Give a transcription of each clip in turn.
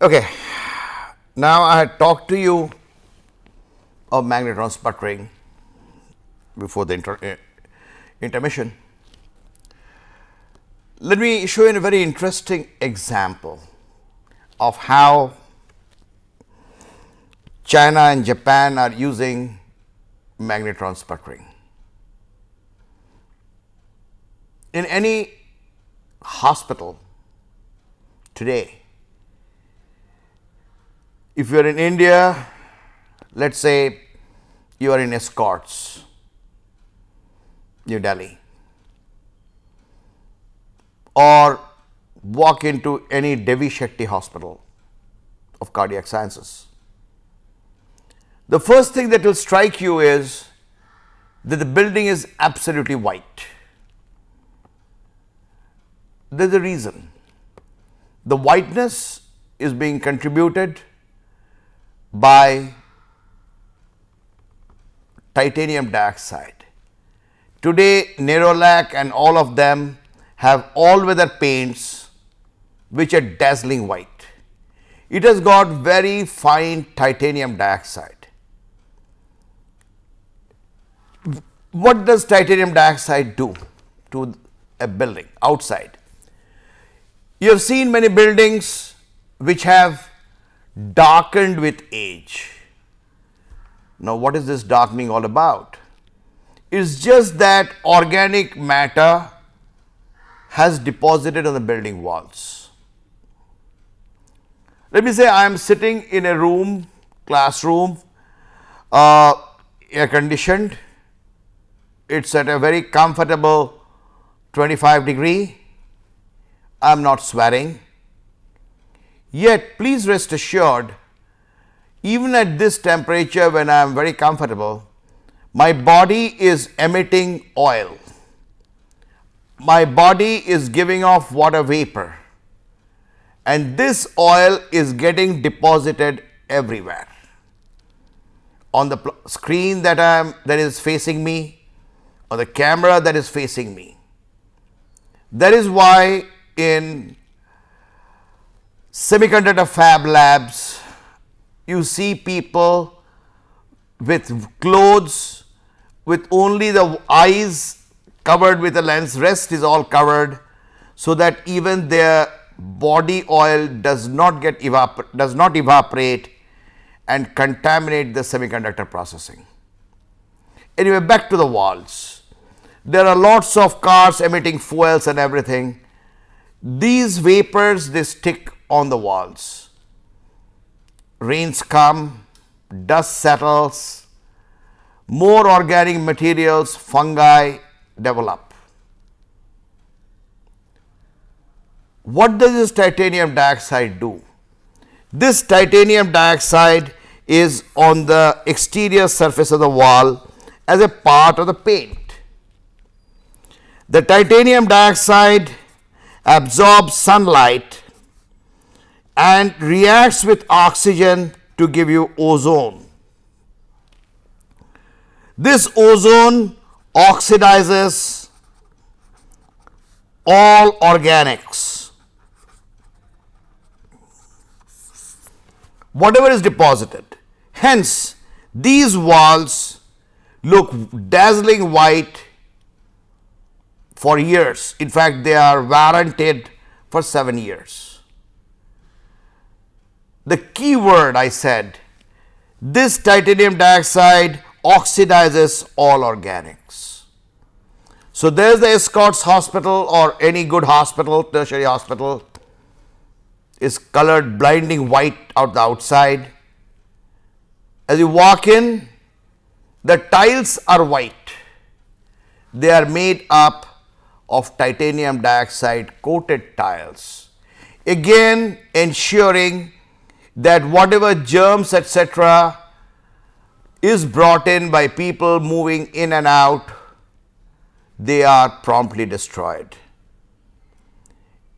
Okay, now I had talked to you of magnetron sputtering before the intermission. Let me show you a very interesting example of how China and Japan are using magnetron sputtering. In any hospital today, if you are in India, let's say you are in Escorts, New Delhi, or walk into any Devi Shetty hospital of cardiac sciences, the first thing that will strike you is that the building is absolutely white. There is a reason. The whiteness is being contributed by titanium dioxide. Today, Nerolac and all of them have all-weather paints which are dazzling white. It has got very fine titanium dioxide. What does titanium dioxide do to a building outside? You have seen many buildings which have darkened with age. Now, what is this darkening all about? It's just that organic matter has deposited on the building walls. Let me say I am sitting in a room, classroom, air conditioned. It's at a very comfortable 25 degree. I am not sweating. Yet, please rest assured, even at this temperature when I am very comfortable, my body is emitting oil. My body is giving off water vapor, and this oil is getting deposited everywhere. On the screen that is facing me, or the camera that is facing me. That is why in semiconductor fab labs, you see people with clothes with only the eyes covered with a lens, rest is all covered, so that even their body oil does not evaporate and contaminate the semiconductor processing. Anyway, back to the walls. There are lots of cars emitting fuels and everything. These vapors, they stick on the walls. Rains come, dust settles, more organic materials, fungi develop. What does this titanium dioxide do? This titanium dioxide is on the exterior surface of the wall as a part of the paint. The titanium dioxide absorbs sunlight and reacts with oxygen to give you ozone. This ozone oxidizes all organics. Whatever is deposited. Hence, these walls look dazzling white for years. In fact, they are warranted for 7 years. The key word I said, this titanium dioxide oxidizes all organics. So, there is the Escorts hospital or any good hospital, tertiary hospital, is colored blinding white out the outside. As you walk in, the tiles are white. They are made up of titanium dioxide coated tiles, again ensuring that whatever germs etc. is brought in by people moving in and out, they are promptly destroyed.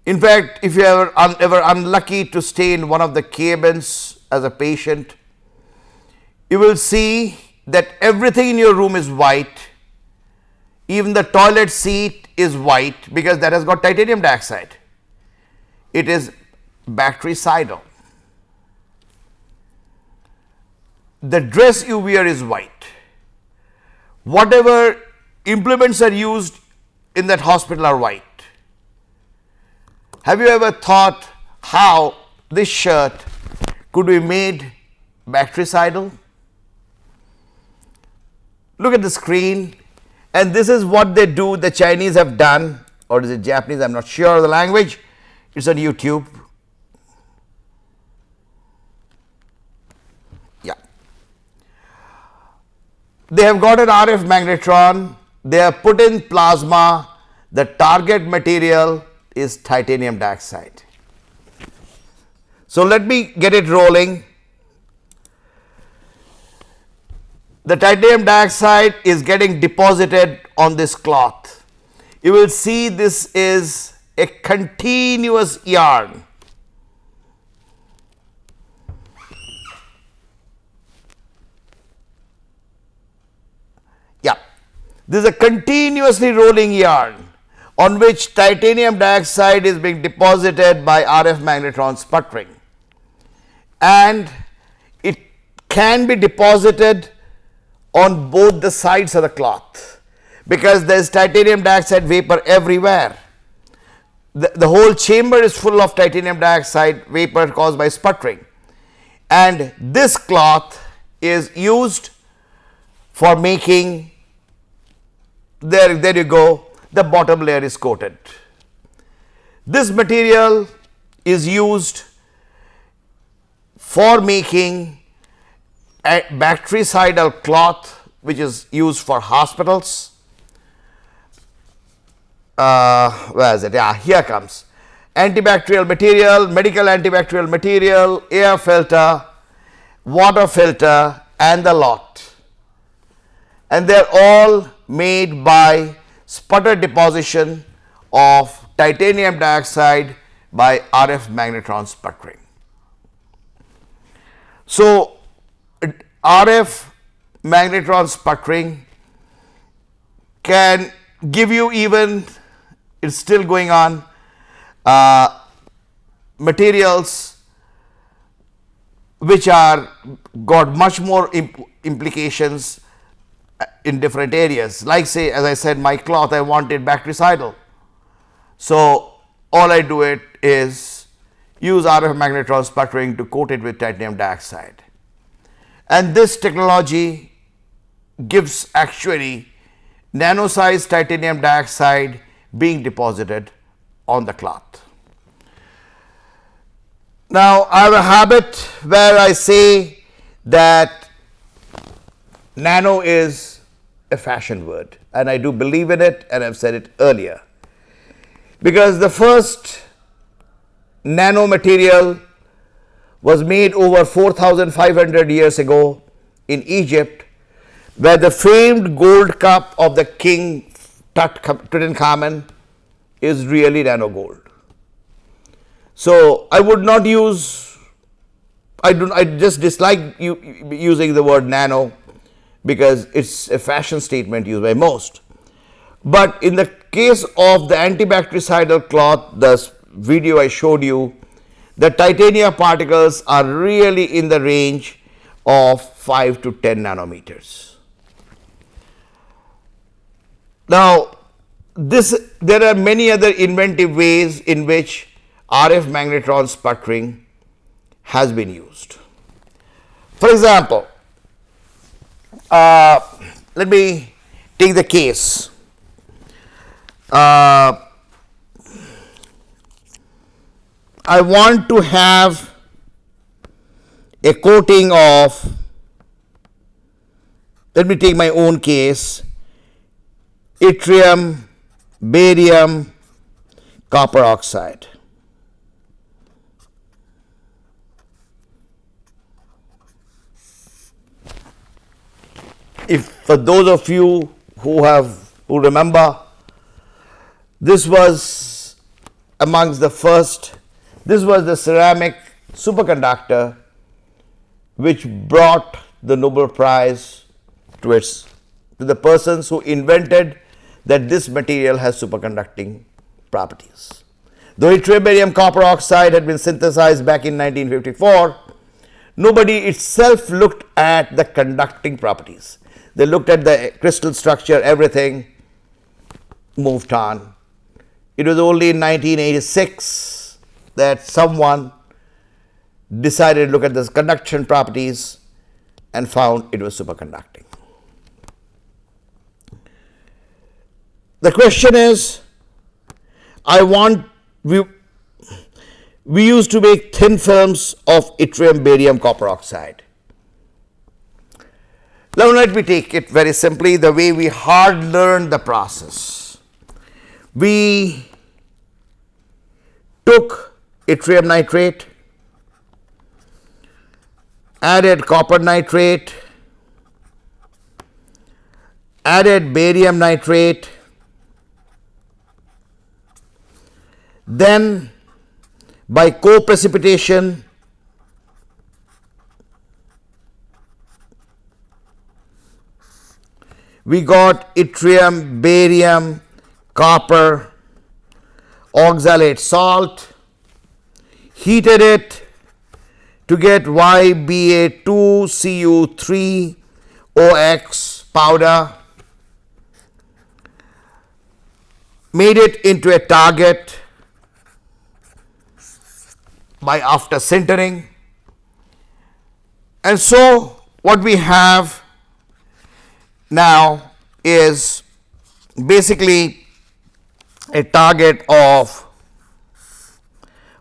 In fact, if you are ever unlucky to stay in one of the cabins as a patient, you will see that everything in your room is white. Even the toilet seat is white because that has got titanium dioxide. It is bactericidal. the dress you wear is white. Whatever implements are used in that hospital are white. Have you ever thought how this shirt could be made bactericidal? Look at the screen, and this is what they do, the Chinese have done, or is it Japanese, I am not sure of the language, it is on YouTube. Yeah. They have got an RF magnetron, they have put in plasma, the target material is titanium dioxide. So let me get it rolling. The titanium dioxide is getting deposited on this cloth. You will see this is a continuous yarn. Yeah, this is a continuously rolling yarn on which titanium dioxide is being deposited by RF magnetron sputtering, and it can be deposited on both the sides of the cloth because there is titanium dioxide vapor everywhere. The whole chamber is full of titanium dioxide vapor caused by sputtering, and this cloth is used for making, there you go, the bottom layer is coated. This material is used for making a bactericidal cloth which is used for hospitals. Where is it? Yeah, here comes. Antibacterial material, medical antibacterial material, air filter, water filter, and the lot. And they are all made by sputter deposition of titanium dioxide by RF magnetron sputtering. So, RF magnetron sputtering can give you, even it's still going on, materials which are got much more implications in different areas. Like, say, as I said, my cloth, I want it bactericidal. So all I do it is use RF magnetron sputtering to coat it with titanium dioxide. And this technology gives actually nano-sized titanium dioxide being deposited on the cloth. Now, I have a habit where I say that nano is a fashion word, and I do believe in it, and I have said it earlier, because the first nanomaterial was made over 4,500 years ago in Egypt, where the famed gold cup of the king Tutankhamun is really nano gold. So I would not use, I just dislike using the word nano because it's a fashion statement used by most. But in the case of the antibactericidal cloth, the video I showed you, the titanium particles are really in the range of 5 to 10 nanometers. Now, there are many other inventive ways in which RF magnetron sputtering has been used. For example, let me take the case. I want to have a coating of, let me take my own case, yttrium, barium, copper oxide. If for those of you who remember, this was amongst the first, this was the ceramic superconductor which brought the Nobel Prize to the persons who invented that this material has superconducting properties. Though yttrium, barium, copper oxide had been synthesized back in 1954, nobody itself looked at the conducting properties. They looked at the crystal structure, everything, moved on. It was only in 1986 that someone decided to look at the conduction properties and found it was superconducting. The question is, we used to make thin films of yttrium, barium, copper oxide. Now let me take it very simply the way we hard learned the process. We took yttrium nitrate, added copper nitrate, added barium nitrate, then by co-precipitation we got yttrium, barium, copper, oxalate salt, heated it to get YBa2Cu3OX powder, made it into a target by after sintering, and so what we have now is basically a target of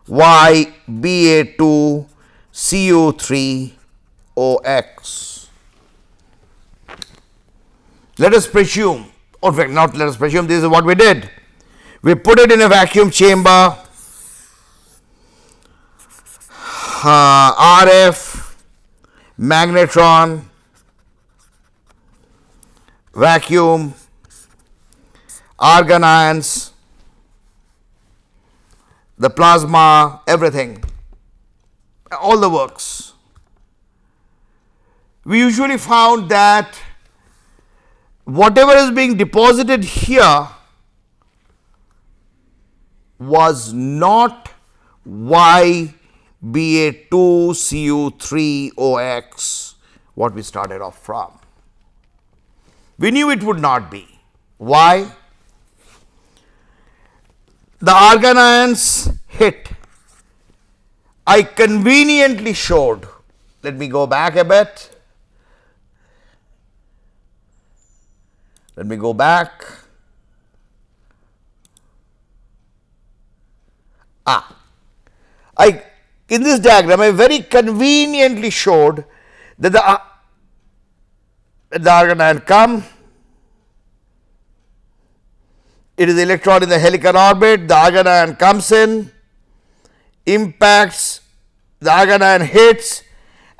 YBa2Cu3OX. Let us presume, or in fact not let us presume, this is what we did. We put it in a vacuum chamber, RF, magnetron, vacuum, argon ions, the plasma, everything, all the works. We usually found that whatever is being deposited here was not YBa2Cu3OX, what we started off from. We knew it would not be. Why? The argon ions hit. I conveniently showed, let me go back a bit. Let me go back. In this diagram, I very conveniently showed that the argon ion come, it is electron in the helical orbit, the argon ion comes in, impacts, the argon ion hits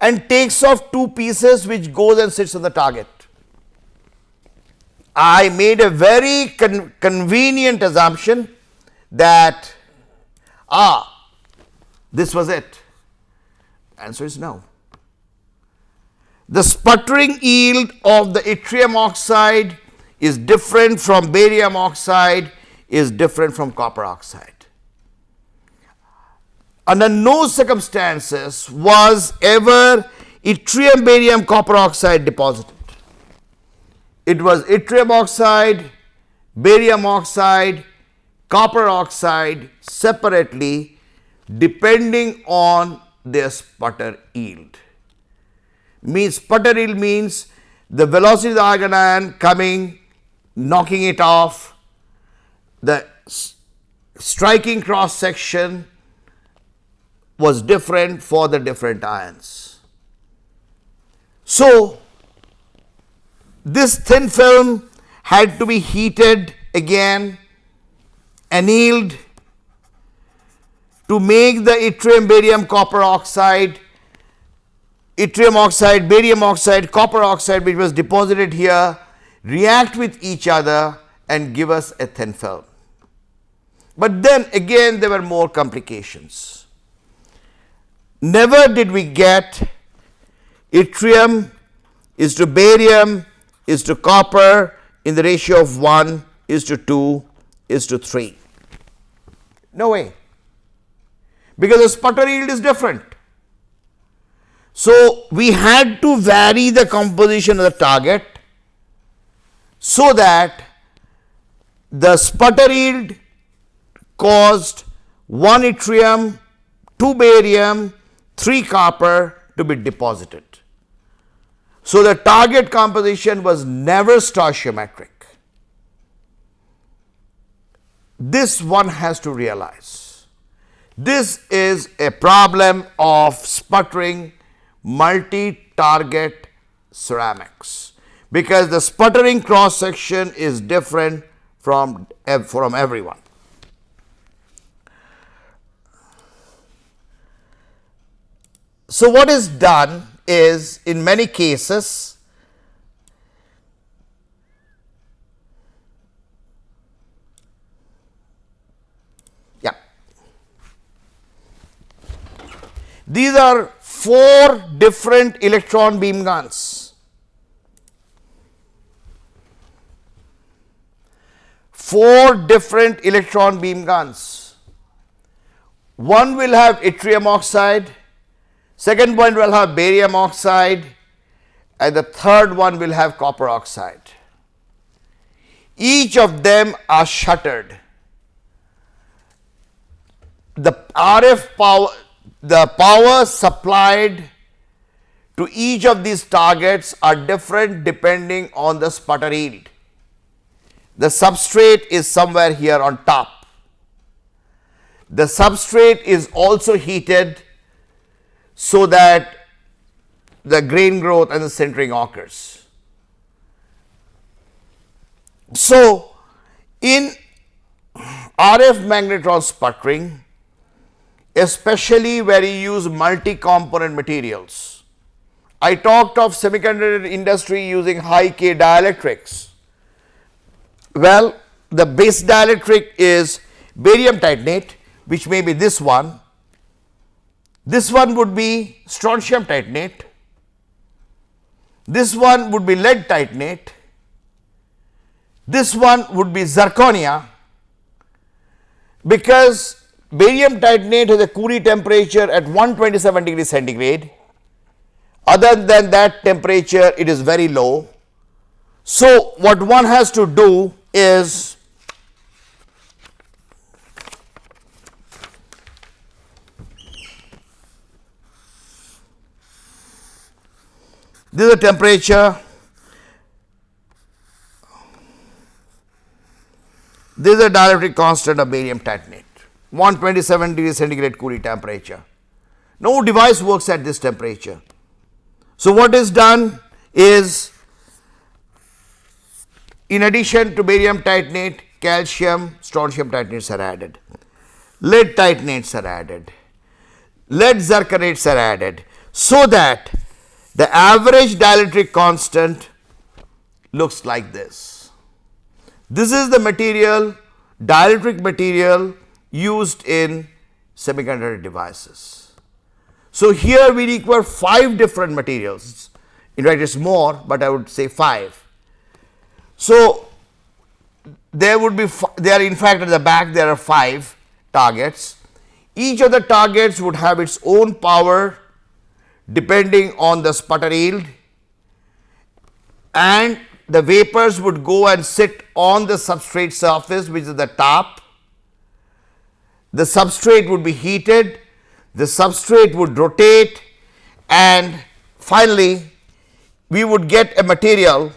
and takes off two pieces which goes and sits on the target. I made a very convenient assumption that this was it. Answer is no. The sputtering yield of the yttrium oxide is different from barium oxide, is different from copper oxide. Under no circumstances was ever yttrium, barium, copper oxide deposited. It was yttrium oxide, barium oxide, copper oxide separately depending on their sputter yield. Sputter yield means the velocity of the argon ion coming, knocking it off, the striking cross section was different for the different ions. So this thin film had to be heated again, annealed to make the yttrium, barium, copper oxide, yttrium oxide, barium oxide, copper oxide which was deposited here react with each other and give us a thin film. But then again there were more complications. Never did we get yttrium is to barium is to copper in the ratio of 1 is to 2 is to 3. No way. Because the sputter yield is different. So we had to vary the composition of the target so that the sputter yield caused 1 yttrium, 2 barium, 3 copper to be deposited. So the target composition was never stoichiometric. This one has to realize. This is a problem of sputtering multi-target ceramics, because the sputtering cross section is different from everyone. So what is done is, in many cases, these are 4 different electron beam guns. 4 different electron beam guns. One will have yttrium oxide, second one will have barium oxide, and the third one will have copper oxide. Each of them are shuttered. The RF power, the power supplied to each of these targets are different depending on the sputter yield. The substrate is somewhere here on top. The substrate is also heated so that the grain growth and the sintering occurs. So, in RF magnetron sputtering, especially where you use multi-component materials, I talked of semiconductor industry using high K dielectrics. Well, the base dielectric is barium titanate, which may be this one. This one would be strontium titanate. This one would be lead titanate. This one would be zirconia, because barium titanate has a Curie temperature at 127 degrees centigrade. Other than that temperature, it is very low. So what one has to do is this is the temperature, this is the dielectric constant of barium titanate, 127 degrees centigrade Curie temperature. No device works at this temperature. So what is done is, in addition to barium titanate, calcium, strontium titanates are added, lead titanates are added, lead zirconates are added, so that the average dielectric constant looks like this. This is the material, dielectric material used in semiconductor devices. So here we require 5 different materials. In fact, it's more, but I would say 5. So there would be, in fact at the back there are 5 targets. Each of the targets would have its own power depending on the sputter yield, and the vapors would go and sit on the substrate surface, which is the top. The substrate would be heated, the substrate would rotate, and finally we would get a material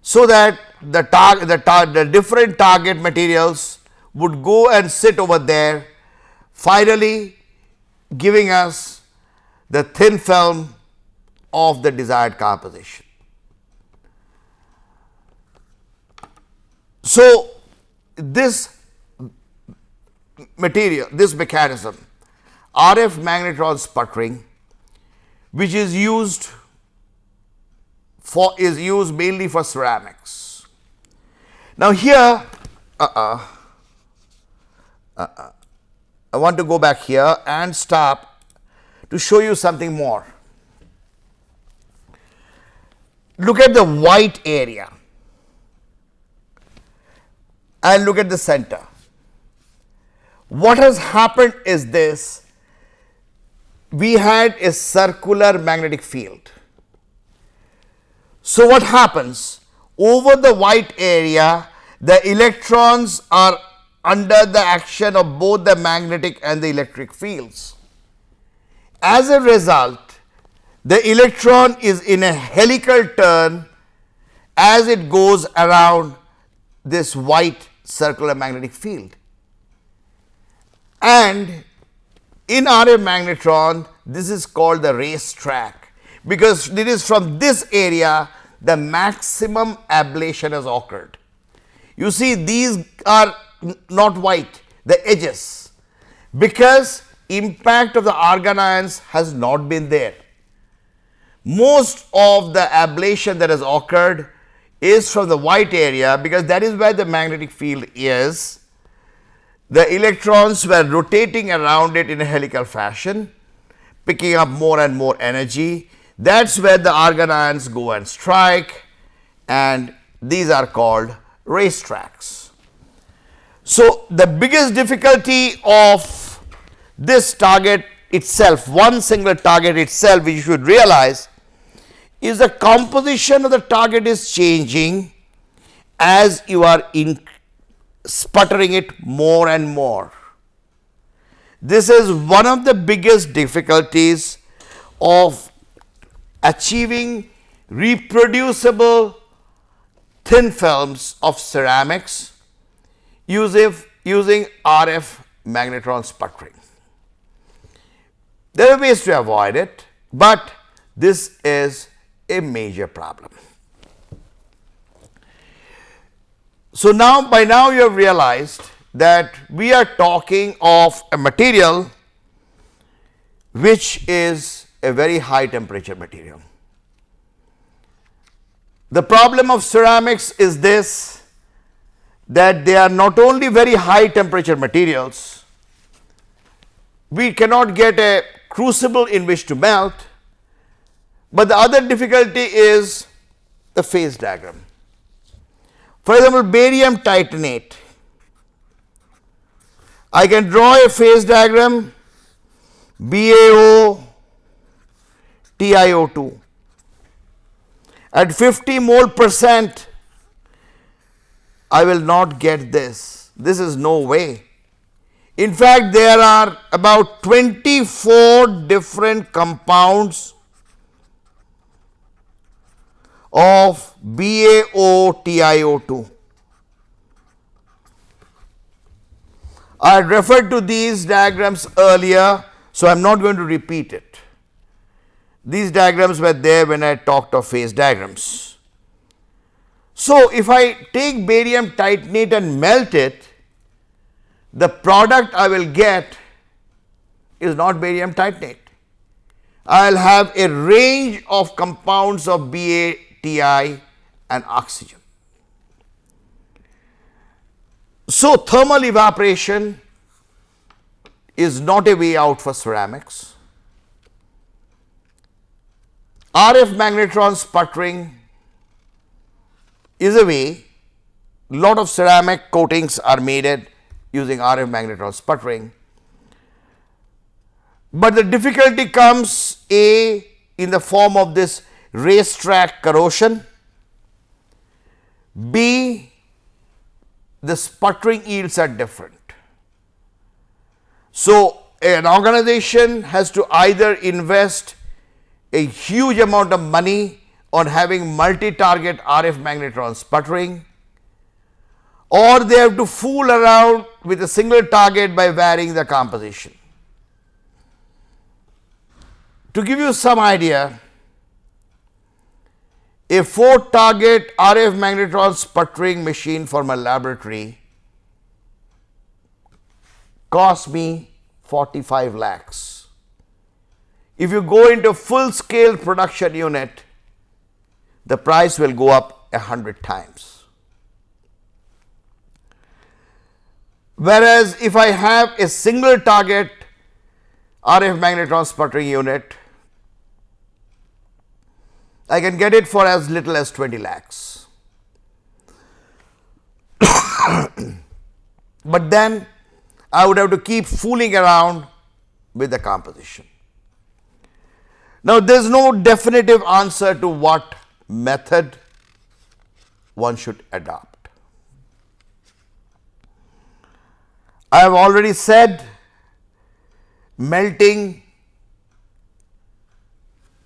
so that the different target materials would go and sit over there, finally giving us the thin film of the desired composition. So this material, this mechanism, RF magnetron sputtering, which is used mainly for ceramics. Now here, I want to go back here and stop to show you something more. Look at the white area and look at the center. What has happened is this: we had a circular magnetic field. So what happens? Over the white area, the electrons are under the action of both the magnetic and the electric fields. As a result, the electron is in a helical turn as it goes around this white circular magnetic field. And in RF magnetron, this is called the racetrack, because it is from this area the maximum ablation has occurred. You see, these are not white, the edges, because impact of the argon ions has not been there. Most of the ablation that has occurred is from the white area, because that is where the magnetic field is. The electrons were rotating around it in a helical fashion, picking up more and more energy. That's where the argon ions go and strike, and these are called racetracks. So the biggest difficulty of this target itself, one single target itself, which you should realize, is the composition of the target is changing as you are sputtering it more and more. This is one of the biggest difficulties of achieving reproducible thin films of ceramics using RF magnetron sputtering. There are ways to avoid it, but this is a major problem. So now, by now you have realized that we are talking of a material which is a very high temperature material. The problem of ceramics is this, that they are not only very high temperature materials, we cannot get a crucible in which to melt, but the other difficulty is the phase diagram. For example, barium titanate, I can draw a phase diagram BaO TiO2. At 50 mole percent, I will not get this. This is no way. In fact, there are about 24 different compounds of BaO TiO2. I had referred to these diagrams earlier, so I am not going to repeat it. These diagrams were there when I talked of phase diagrams. So if I take barium titanate and melt it, the product I will get is not barium titanate. I will have a range of compounds of Ba, Ti and oxygen. So thermal evaporation is not a way out for ceramics. RF magnetron sputtering is a way. Lot of ceramic coatings are made using RF magnetron sputtering. But the difficulty comes A, in the form of this racetrack corrosion, B, the sputtering yields are different. So an organization has to either invest a huge amount of money on having multi-target RF magnetron sputtering, or they have to fool around with a single target by varying the composition. To give you some idea, a 4-target RF magnetron sputtering machine for my laboratory cost me 45 lakhs. If you go into full scale production unit, the price will go up 100 times. Whereas if I have a single target RF magnetron sputtering unit, I can get it for as little as 20 lakhs. But then I would have to keep fooling around with the composition. Now, there is no definitive answer to what method one should adopt. I have already said melting,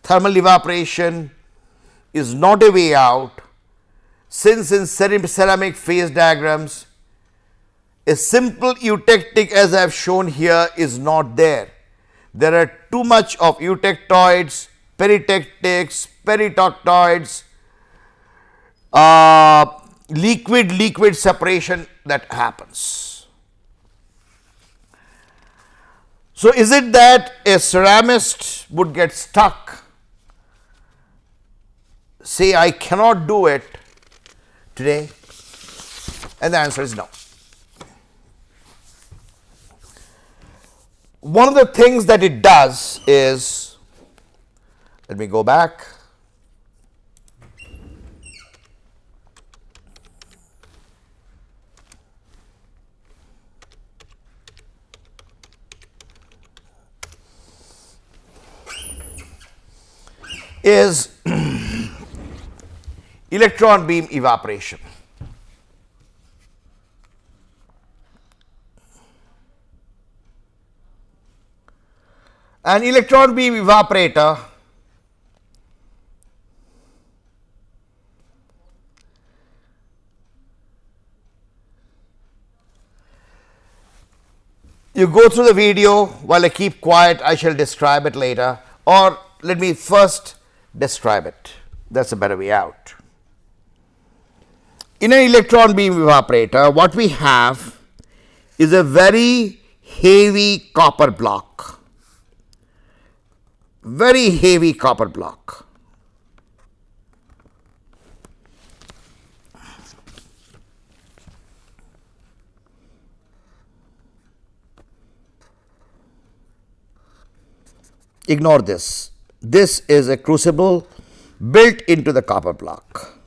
thermal evaporation is not a way out, since in ceramic phase diagrams a simple eutectic as I have shown here is not there. There are too much of eutectoids, peritectics, peritoctoids, liquid separation that happens. So, is it that a ceramist would get stuck, say I cannot do it today? And the answer is no. One of the things that it does is, let me go back. Is electron beam evaporation. An electron beam evaporator you go through the video. While I keep quiet, I shall describe it later, or let me first describe it. That's a better way out. In an electron beam evaporator, what we have is a very heavy copper block. Very heavy copper block. Ignore this. This is a crucible built into the copper block.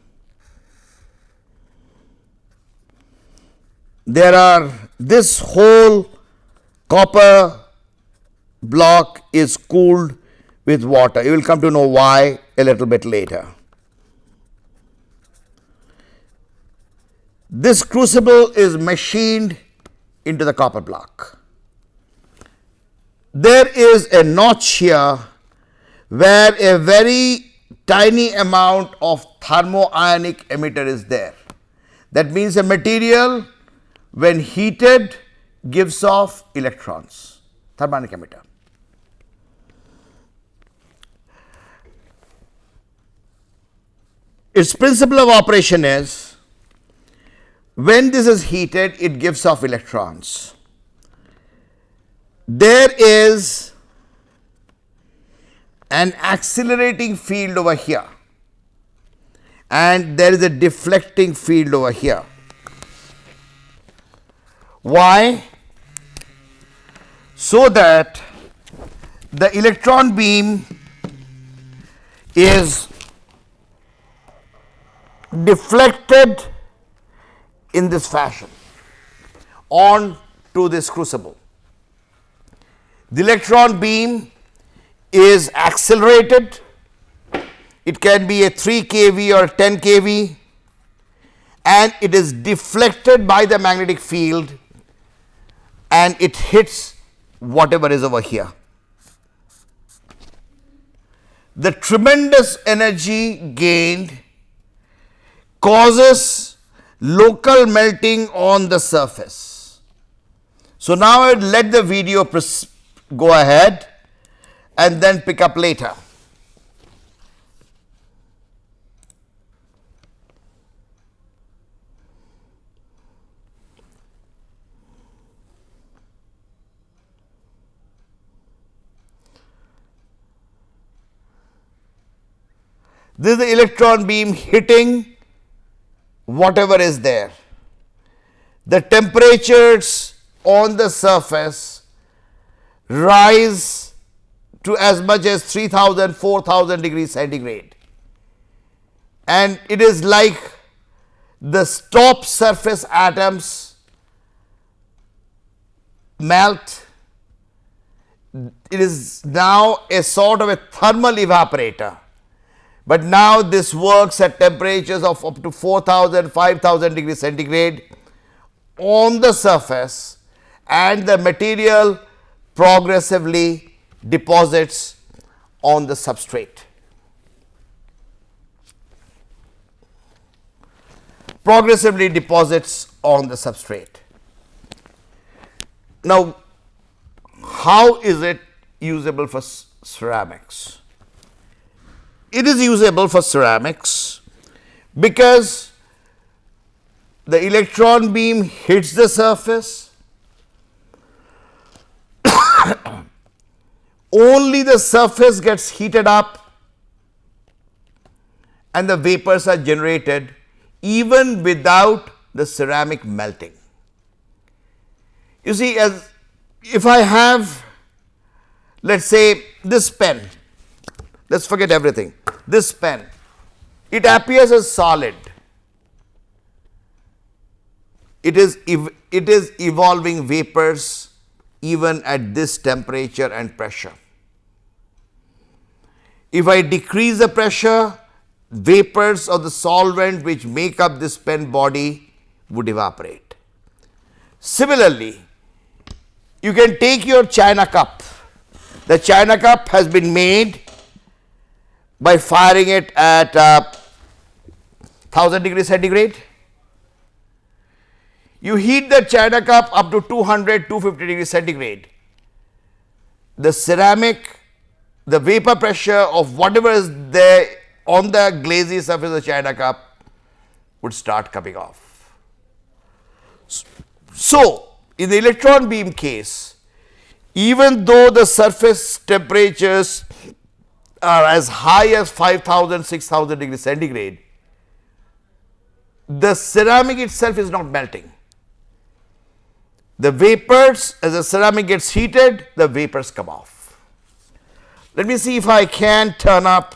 This whole copper block is cooled with water. You will come to know why a little bit later. This crucible is machined into the copper block. There is a notch here where a very tiny amount of thermoionic emitter is there. That means a material when heated gives off electrons, thermionic emitter. Its principle of operation is, when this is heated, it gives off electrons. There is an accelerating field over here, and there is a deflecting field over here. Why? So that the electron beam is deflected in this fashion on to this crucible. The electron beam is accelerated. It can be a 3 kV or 10 kV, and it is deflected by the magnetic field and it hits whatever is over here. The tremendous energy gained causes local melting on the surface. So now I will let the video go ahead and then pick up later. This is the electron beam hitting whatever is there. The temperatures on the surface rise to as much as 3000, 4000 degrees centigrade. And it is like the top surface atoms melt. It is now a sort of a thermal evaporator. But now this works at temperatures of up to 4000, 5000 degrees centigrade on the surface, and the material progressively deposits on the substrate. Progressively deposits on the substrate. Now, how is it usable for ceramics? It is usable for ceramics because the electron beam hits the surface, only the surface gets heated up and the vapors are generated even without the ceramic melting. You see, as if I have, let's say, this pen, let's forget everything, this pen, it appears as solid. It is evolving vapors even at this temperature and pressure. If I decrease the pressure, vapors of the solvent which make up this pen body would evaporate. Similarly, you can take your china cup. The china cup has been made by firing it at 1000 degrees centigrade. You heat the china cup up to 200, 250 degrees centigrade. The ceramic, the vapor pressure of whatever is there on the glazy surface of the china cup would start coming off. So, in the electron beam case, even though the surface temperatures are as high as 5000, 6000 degrees centigrade, the ceramic itself is not melting. The vapors, as the ceramic gets heated, the vapors come off. Let me see if I can turn up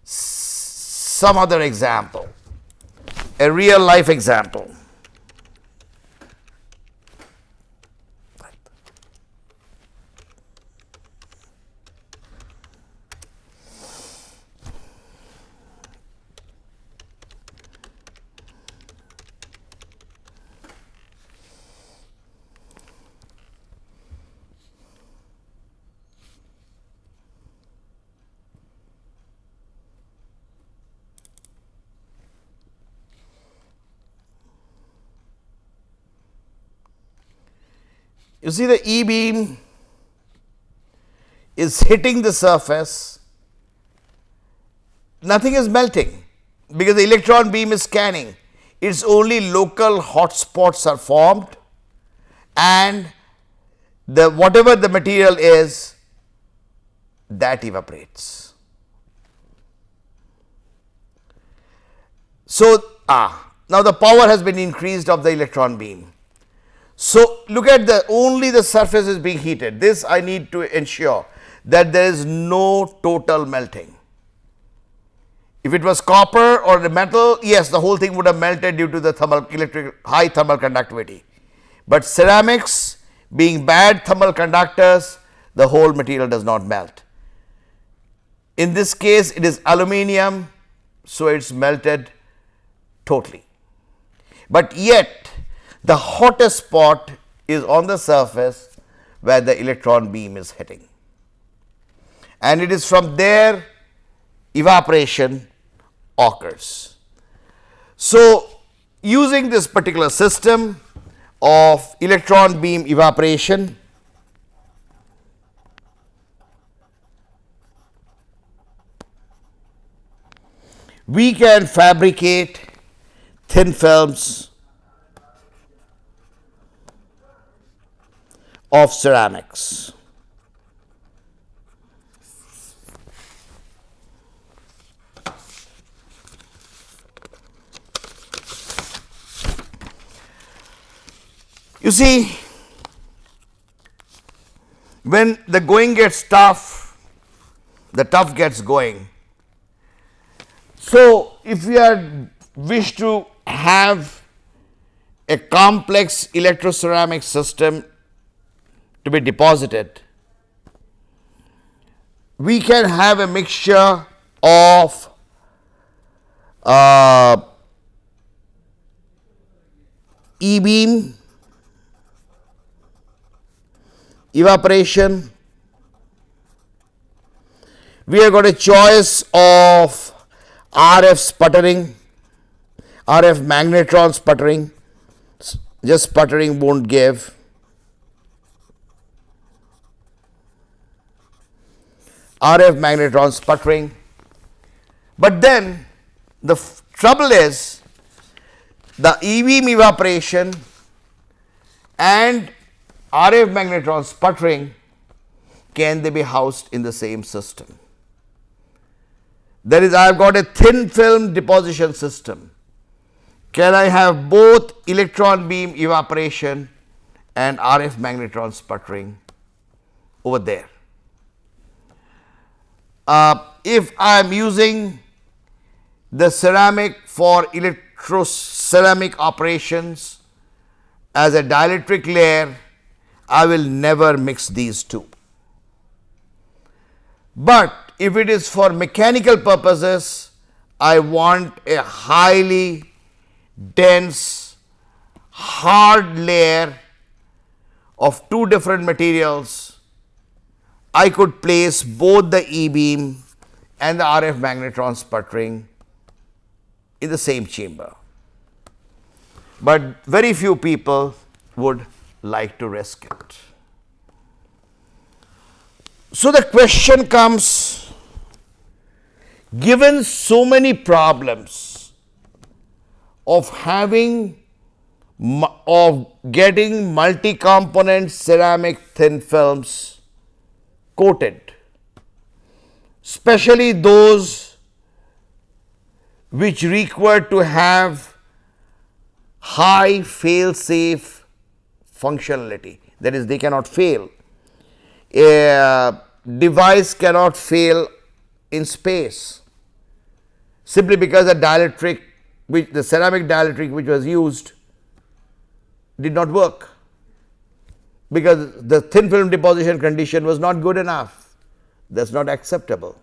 some other example, a real life example. You see, the E beam is hitting the surface, nothing is melting because the electron beam is scanning. Its only local hot spots are formed, and whatever the material is, that evaporates. So, now the power has been increased of the electron beam. So, look at only the surface is being heated. This I need to ensure that there is no total melting. If it was copper or the metal, yes, the whole thing would have melted due to the high thermal conductivity. But ceramics, being bad thermal conductors, the whole material does not melt. In this case, it is aluminium, so it's melted totally. But yet, the hottest spot is on the surface where the electron beam is hitting. And it is from there evaporation occurs. So, using this particular system of electron beam evaporation, we can fabricate thin films of ceramics. You see, when the going gets tough, the tough gets going. So, if we are wish to have a complex electroceramic system to be deposited, we can have a mixture of E-beam, evaporation. We have got a choice of RF sputtering, RF magnetron sputtering. Just sputtering won't give. RF magnetron sputtering. But then the trouble is the E-beam evaporation and RF magnetron sputtering, can they be housed in the same system? That is, I have got a thin film deposition system. Can I have both electron beam evaporation and RF magnetron sputtering over there? If I am using the ceramic for electroceramic operations as a dielectric layer, I will never mix these two. But if it is for mechanical purposes, I want a highly dense, hard layer of two different materials. I could place both the E-beam and the RF magnetron sputtering in the same chamber. But very few people would like to risk it. So the question comes, given so many problems of getting multi-component ceramic thin films coated, especially those which require to have high fail-safe functionality, that is, they cannot fail. A device cannot fail in space simply because the ceramic dielectric which was used did not work, because the thin film deposition condition was not good enough. That's not acceptable.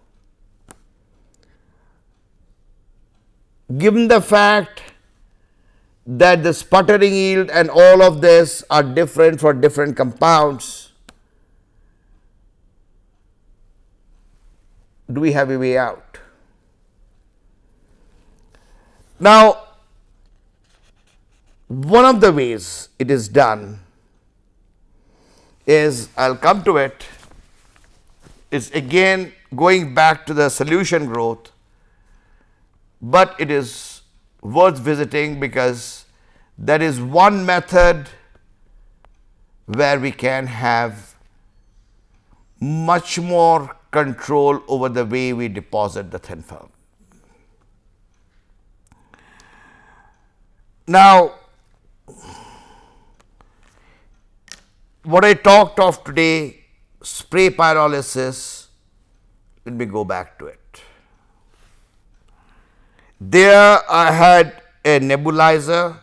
Given the fact that the sputtering yield and all of this are different for different compounds, do we have a way out? Now, one of the ways it is done is, I'll come to it, is again going back to the solution growth, but it is worth visiting because that is one method where we can have much more control over the way we deposit the thin film. Now, what I talked of today, spray pyrolysis, let me go back to it. There I had a nebulizer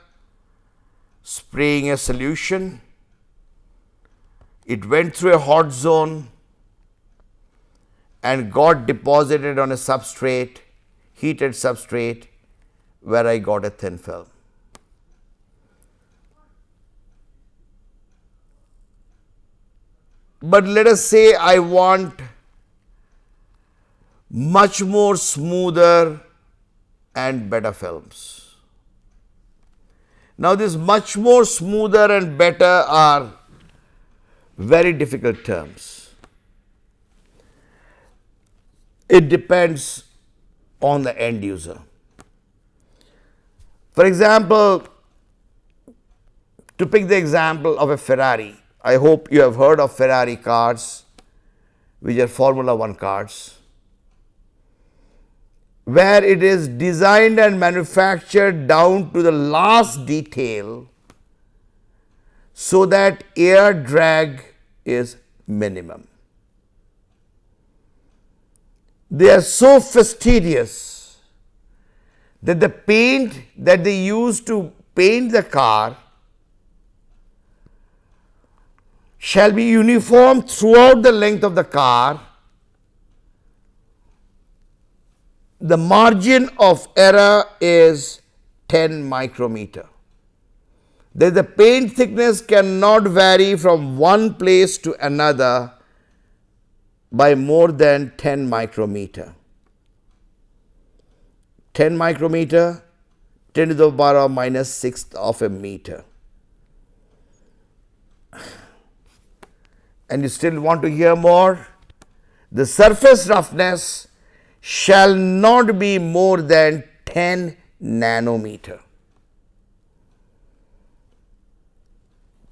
spraying a solution. It went through a hot zone and got deposited on a substrate, heated substrate, where I got a thin film. But let us say I want much more smoother and better films. Now, this much more smoother and better are very difficult terms. It depends on the end user. For example, to pick the example of a Ferrari, I hope you have heard of Ferrari cars, which are Formula 1 cars, where it is designed and manufactured down to the last detail so that air drag is minimum. They are so fastidious that the paint that they use to paint the car shall be uniform throughout the length of the car. The margin of error is 10 micrometer. That the paint thickness cannot vary from one place to another by more than 10 micrometer. 10 micrometer, 10 to the power of minus 6 of a meter. And you still want to hear more? The surface roughness shall not be more than 10 nanometer.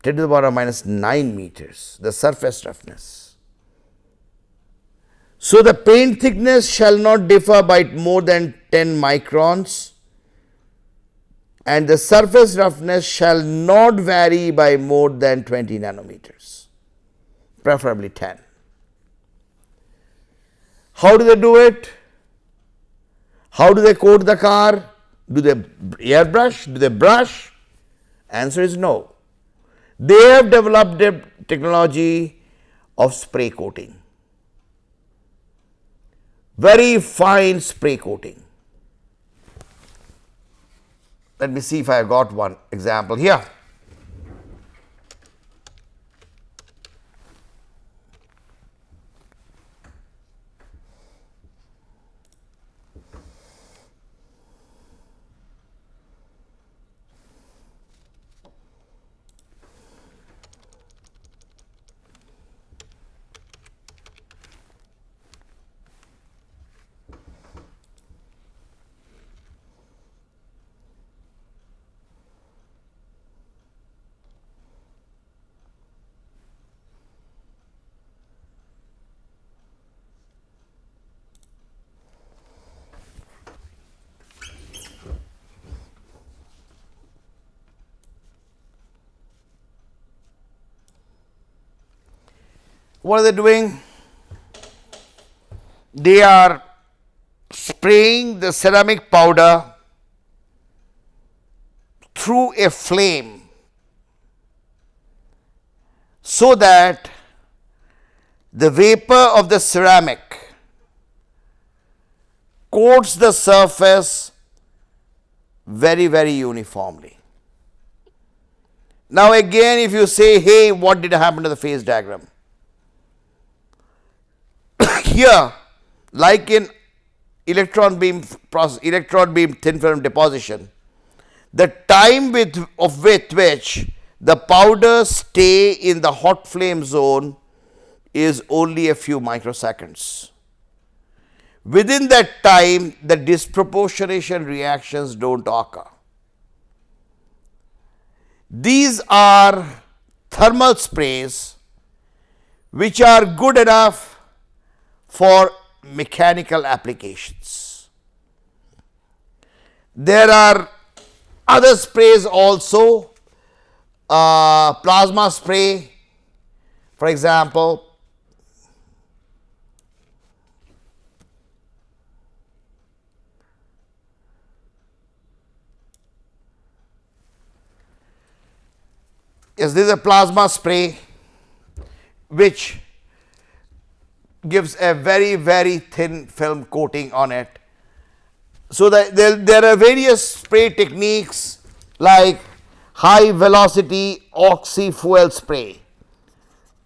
10 to the power of minus 9 meters, the surface roughness. So the paint thickness shall not differ by more than 10 microns, and the surface roughness shall not vary by more than 20 nanometers, preferably 10. How do they do it? How do they coat the car? Do they airbrush? Do they brush? Answer is no. They have developed a technology of spray coating. Very fine spray coating. Let me see if I got one example here. What are they doing? They are spraying the ceramic powder through a flame so that the vapor of the ceramic coats the surface very, very uniformly. Now again, if you say, hey, what did happen to the phase diagram? Here, like in electron beam thin film deposition, the time with which the powders stay in the hot flame zone is only a few microseconds. Within that time, the disproportionation reactions don't occur. These are thermal sprays which are good enough for mechanical applications. There are other sprays also, plasma spray, for example. Yes, this is a plasma spray which gives a very, very thin film coating on it. So that there are various spray techniques like high velocity oxy fuel spray,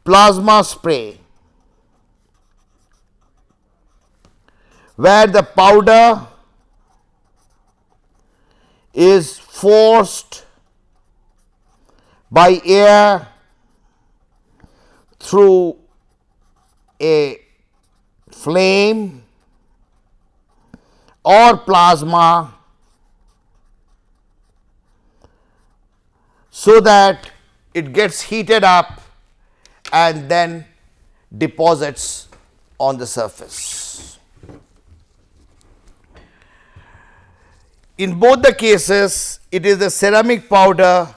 plasma spray, where the powder is forced by air through a flame or plasma so that it gets heated up and then deposits on the surface. In both the cases, it is the ceramic powder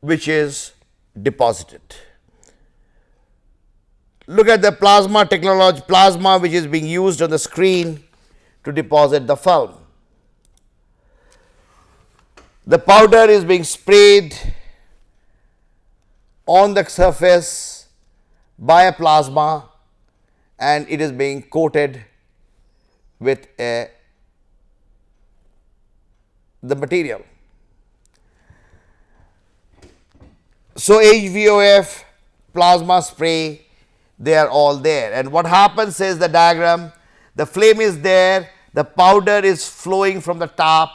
which is deposited. Look at the plasma technology, plasma which is being used on the screen to deposit the film. The powder is being sprayed on the surface by a plasma and it is being coated with the material. So HVOF, plasma spray, they are all there. And what happens is the diagram, the flame is there, the powder is flowing from the top,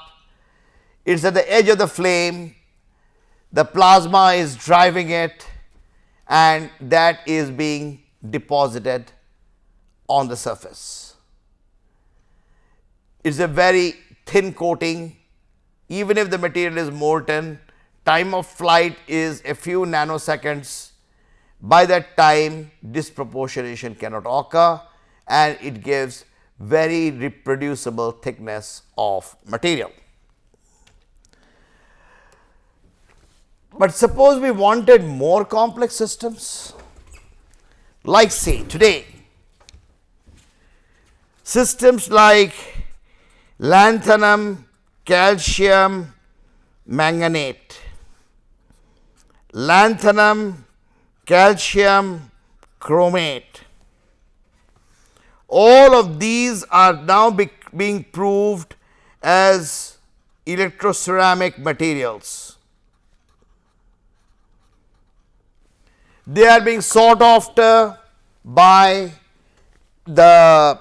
it's at the edge of the flame, the plasma is driving it, and that is being deposited on the surface. It's a very thin coating. Even if the material is molten, time of flight is a few nanoseconds. By that time, disproportionation cannot occur and it gives very reproducible thickness of material. But suppose we wanted more complex systems, like say today, systems like lanthanum, calcium, manganate, lanthanum, calcium, chromate. All of these are now being proved as electroceramic materials. They are being sought after by the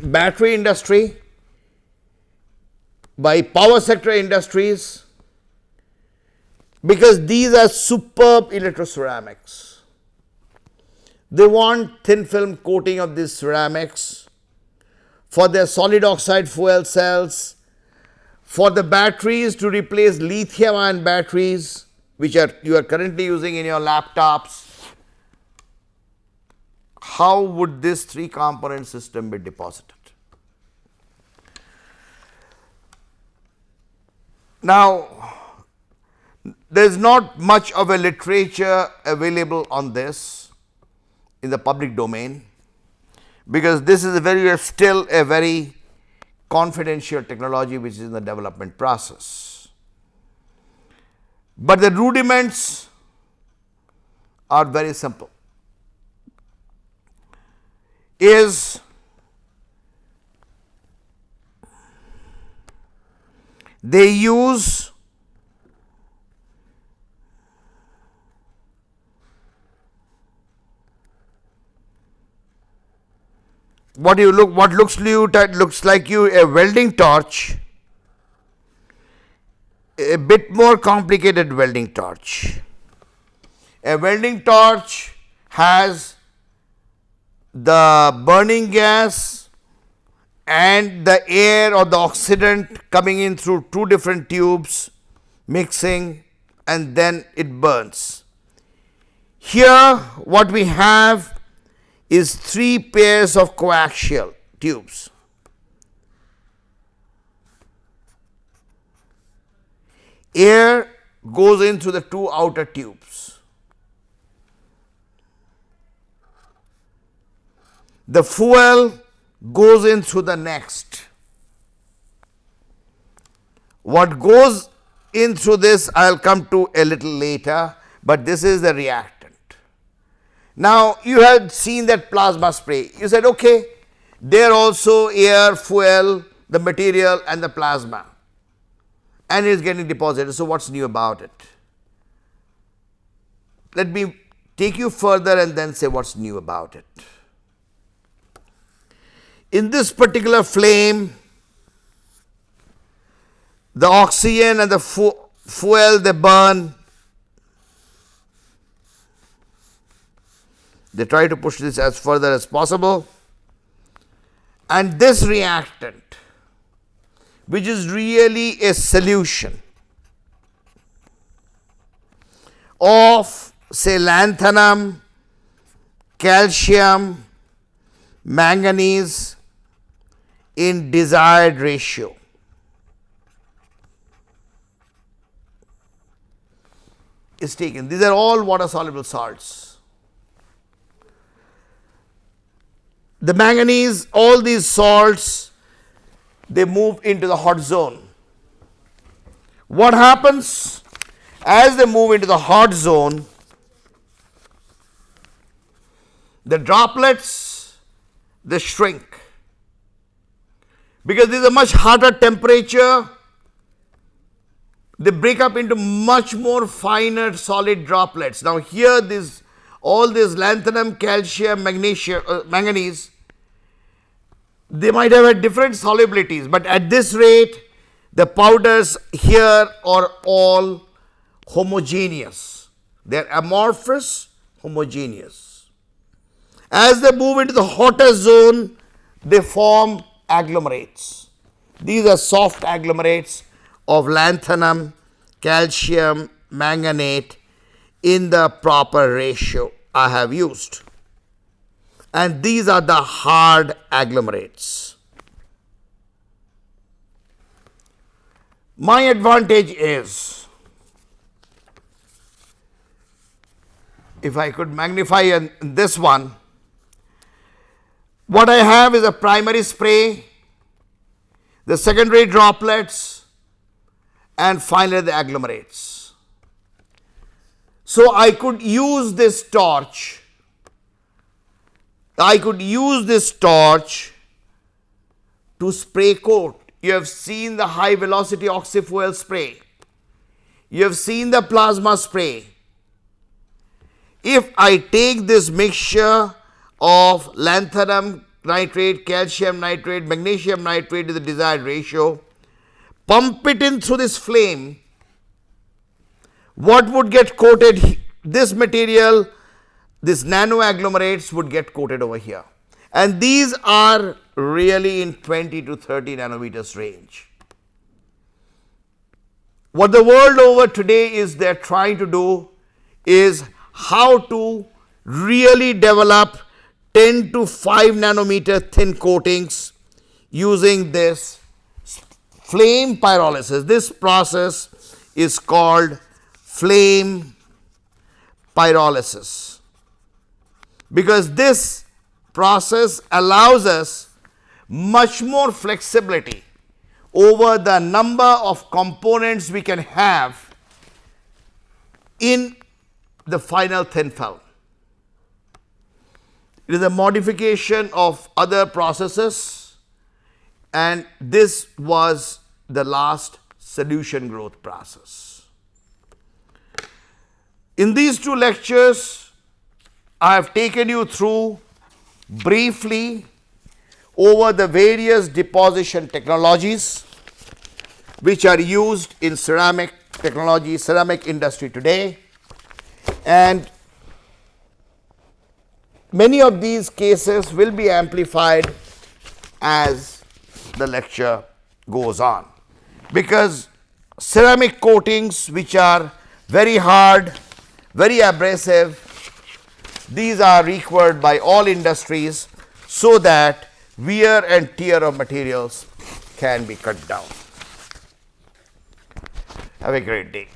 battery industry, by power sector industries, because these are superb electroceramics. They want thin film coating of these ceramics for their solid oxide fuel cells, for the batteries to replace lithium ion batteries which you are currently using in your laptops. How would this 3-component system be deposited? Now, there is not much of a literature available on this in the public domain, because this is still a very confidential technology which is in the development process. But the rudiments are very simple. They use what looks like a welding torch, a bit more complicated welding torch. A welding torch has the burning gas and the air or the oxidant coming in through 2 different tubes, mixing, and then it burns. Here what we have is 3 pairs of coaxial tubes. Air goes in through the 2 outer tubes. The fuel goes in through the next. What goes in through this I will come to a little later, but this is the reactant. Now, you had seen that plasma spray. You said, okay, there also air, fuel, the material and the plasma, and it is getting deposited. So, what's new about it? Let me take you further and then say what's new about it. In this particular flame, the oxygen and the fuel, they burn. They try to push this as further as possible, and this reactant, which is really a solution of say lanthanum, calcium, manganese in desired ratio. Is taken. These are all water soluble salts. the manganese, all these salts, they move into the hot zone. What happens as they move into the hot zone? The droplets, they shrink, because this is a much hotter temperature. They break up into much more finer solid droplets. Now here all this lanthanum, calcium, magnesium, manganese, they might have had different solubilities, but at this rate the powders here are all homogeneous. They are amorphous, homogeneous. As they move into the hotter zone, they form agglomerates. These are soft agglomerates of lanthanum, calcium, manganate in the proper ratio I have used. And these are the hard agglomerates. My advantage is, if I could magnify this one, what I have is a primary spray, the secondary droplets, and finally the agglomerates. So I could use this torch. To spray coat. You have seen the high velocity oxyfuel spray. You have seen the plasma spray. If I take this mixture of lanthanum nitrate, calcium nitrate, magnesium nitrate to the desired ratio, pump it in through this flame, what would get coated? This material, this nano agglomerates would get coated over here. And these are really in 20 to 30 nanometers range. What the world over today is they're trying to do is how to really develop 10 to 5 nanometer thin coatings using this flame pyrolysis. This process is called flame pyrolysis, because this process allows us much more flexibility over the number of components we can have in the final thin film. It is a modification of other processes, and this was the last solution growth process. In these two lectures, I have taken you through briefly over the various deposition technologies which are used in ceramic technology, ceramic industry today, and many of these cases will be amplified as the lecture goes on, because ceramic coatings which are very hard, very abrasive, these are required by all industries so that wear and tear of materials can be cut down. Have a great day.